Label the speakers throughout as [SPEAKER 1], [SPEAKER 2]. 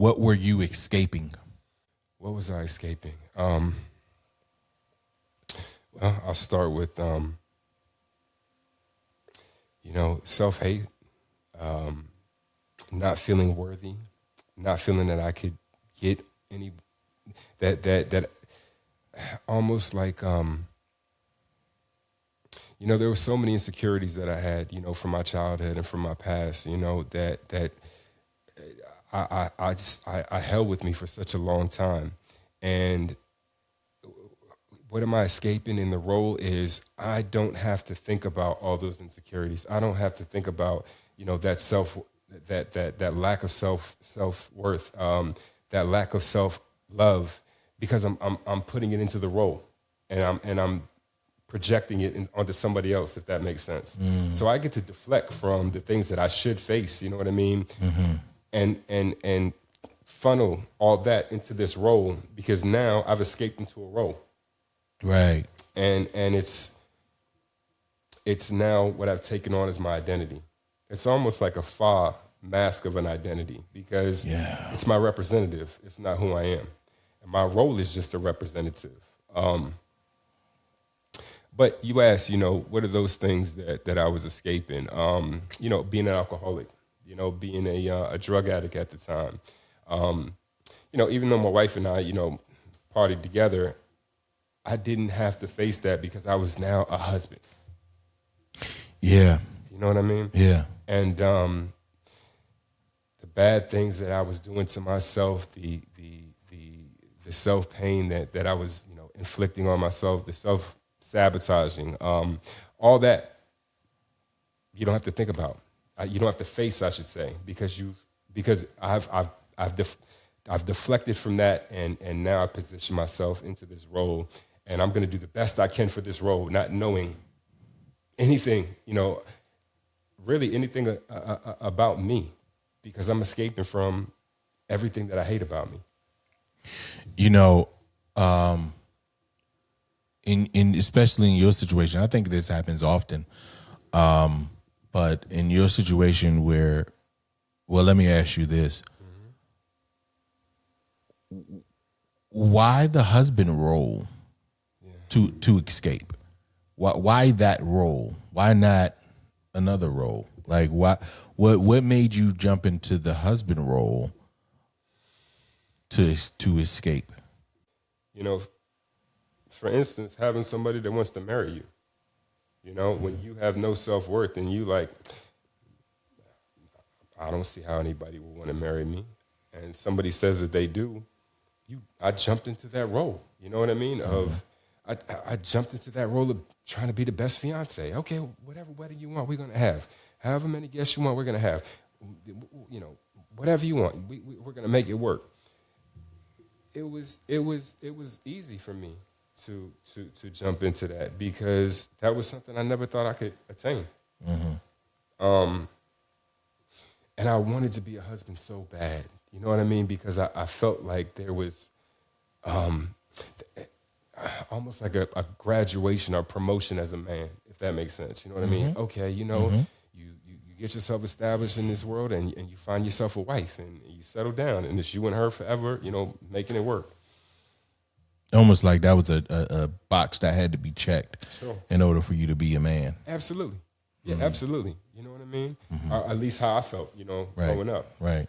[SPEAKER 1] what were you escaping?
[SPEAKER 2] What was I escaping? Well, I'll start with, self-hate, not feeling worthy, not feeling that I could get any, that almost like, there were so many insecurities that I had, from my childhood and from my past, that I held with me for such a long time. And what am I escaping in the role is I don't have to think about all those insecurities. I don't have to think about, that lack of self-worth, that lack of self-love, because I'm putting it into the role, and I'm projecting it onto somebody else, if that makes sense. So I get to deflect from the things that I should face, you know what I mean? And funnel all that into this role, because now I've escaped into a role.
[SPEAKER 1] Right.
[SPEAKER 2] And it's now what I've taken on as my identity. It's almost like a faux mask of an identity, because it's my representative. It's not who I am. And my role is just a representative. But you asked, what are those things that I was escaping? Being an alcoholic, being a drug addict at the time. Even though my wife and I, partied together, I didn't have to face that because I was now a husband.
[SPEAKER 1] Yeah.
[SPEAKER 2] You know what I mean?
[SPEAKER 1] Yeah.
[SPEAKER 2] And the bad things that I was doing to myself, the self-pain that I was, inflicting on myself, the self-sabotaging, all that you don't have to think about. You don't have to face, I should say, because I've deflected from that, and now I position myself into this role, and I'm going to do the best I can for this role, not knowing anything, really anything about me, because I'm escaping from everything that I hate about me.
[SPEAKER 1] In especially in your situation, I think this happens often. But in your situation let me ask you this. Why the husband role to escape? Why that role? Why not another role? Like what made you jump into the husband role to escape?
[SPEAKER 2] For instance, having somebody that wants to marry you. When you have no self-worth and you like, I don't see how anybody will want to marry me, and somebody says that they do, I jumped into that role. You know what I mean? I jumped into that role of trying to be the best fiance. Okay, whatever wedding you want, we're going to have. However many guests you want, we're going to have. Whatever you want, we're going to make it work. It was easy for me to jump into that, because that was something I never thought I could attain. And I wanted to be a husband so bad. You know what I mean? Because I felt like there was almost like a graduation or promotion as a man, if that makes sense. You know what I mean? Okay, you get yourself established in this world, and you find yourself a wife, and you settle down, and it's you and her forever, making it work.
[SPEAKER 1] Almost like that was a box that had to be checked in order for you to be a man.
[SPEAKER 2] Absolutely. Yeah, absolutely. You know what I mean? Or at least how I felt, growing up.
[SPEAKER 1] Right.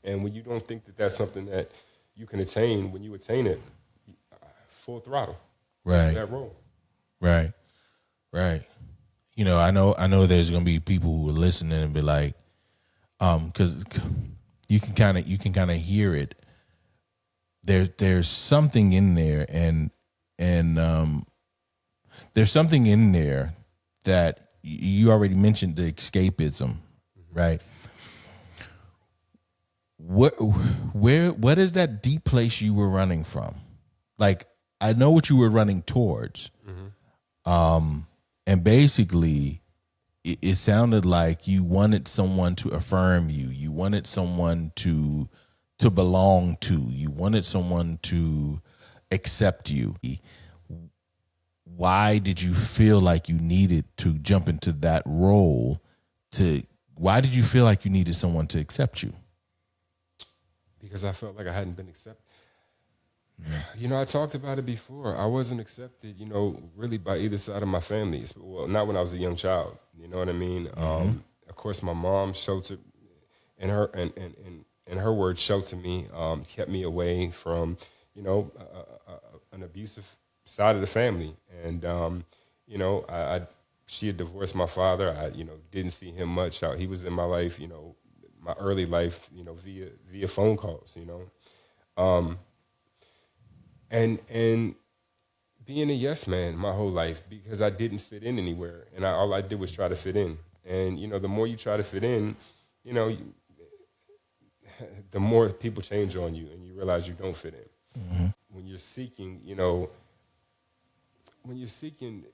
[SPEAKER 2] And when you don't think that that's something that you can attain, when you attain it, full throttle.
[SPEAKER 1] Right.
[SPEAKER 2] That role.
[SPEAKER 1] Right. Right. I know there's going to be people who are listening and be like, because you can kind of hear it. There's something in there, and there's something in there that you already mentioned, the escapism, right? What is that deep place you were running from? Like, I know what you were running towards, and basically, it sounded like you wanted someone to affirm you. You wanted someone to belong to. You wanted someone to accept you. Why did you feel like you needed to jump into that role? Why did you feel like you needed someone to accept you?
[SPEAKER 2] because I felt like I hadn't been accepted. You know, I talked about it before. I wasn't accepted, you know, really by either side of my family. Well, not when I was a young child. You know what I mean? Of course, my mom sheltered, and in her words, sheltered me, kept me away from, you know, an abusive side of the family. And you know, she had divorced my father. I, you know, didn't see him much. He was in my life, you know, my early life, you know, via phone calls. You know, and being a yes man my whole life because I didn't fit in anywhere, and all I did was try to fit in. And you know, the more you try to fit in, you know, the more people change on you, and you realize you don't fit in. When you're seeking, you know, when you're seeking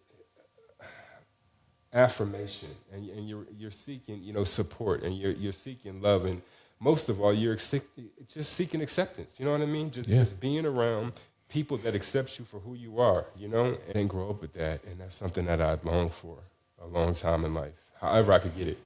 [SPEAKER 2] affirmation, and you're seeking, you know, support, and you're seeking love, and most of all, you're just seeking acceptance. You know what I mean? Just being around people that accept you for who you are. You know, and grow up with that, and that's something that I longed for a long time in life. However, I could get it.